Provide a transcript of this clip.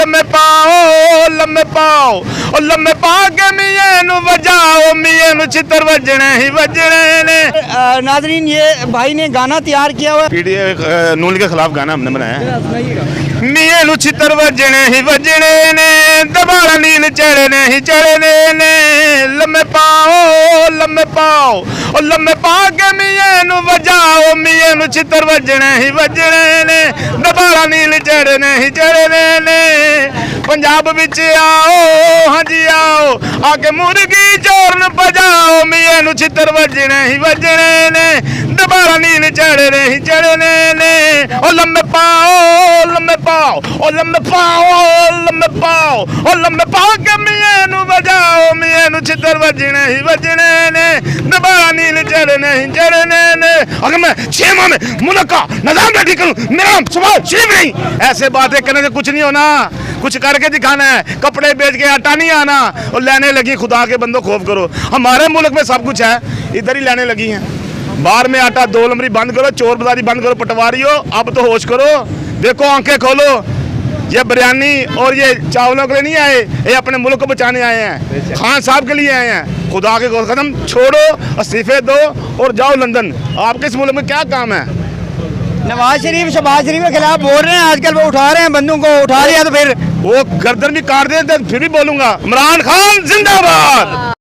लम्मे पाओ और लम्मे पा के मियां नू वजाओ, मियां नू चित्र वजने ही वजने ने। नाजरीन, ये भाई ने गाना तैयार किया हुआ है। पीडीएफ नून के खिलाफ गाना हमने बनाया है। मियां नू चित्र वजने ही वजने ने, दोबारा नील चढ़ने ही चढ़ने ने। लम्मे पाओ और लम्मे पा के मियां नू वजाओ, मियां नू चित्र वजने ही वजने ने, दोबारा नील चढ़ने ही चढ़ने ने। पंजाब विच आओ, हाँ जी आओ, आके मुर्गी चोरन बजाओ, मियां नू चित्र वजने ही वजने ने, दोबारा नील चढ़ने ही चढ़ने ने। ओ लम्मे पाओ ओ लम्मे पाओ और लम्मे पा के मियां नू बजाओ, मियां नू चित्र वजने ही वजने ने, दोबारा नील चढ़ने ही चढ़ने ने। अगर मैं 6 माह में मुल्क का निजाम बैठी करूं, मेरा सवाल सिर्फ नहीं। ऐसे बातें करने से कुछ नहीं होना, कुछ करके दिखाना है। कपड़े बेच के आटा नहीं आना और लेने लगी। खुदा के बंदो खौफ करो, हमारे मुल्क में सब कुछ है, इधर ही लेने लगी हैं। बाहर में आटा 2 नंबरी बंद करो, चोर बाजारी बंद करो, पटवारी हो अब तो होश करो। देखो आंखें खोलो, ये बिरयानी और ये चावलों के लिए नहीं आए, ये अपने मुल्क को बचाने आए हैं, खान साहब के लिए आए हैं। खुदा के कदम छोड़ो, इस्तीफे दो और जाओ लंदन। आपके इस मुल्क में क्या काम है? नवाज शरीफ शहबाज शरीफ के खिलाफ बोल रहे हैं आजकल, वो उठा रहे हैं बंदूक को, उठा लिया तो फिर वो गर्दन भी काट दे फिर भी बोलूंगा। इमरान खान जिंदाबाद।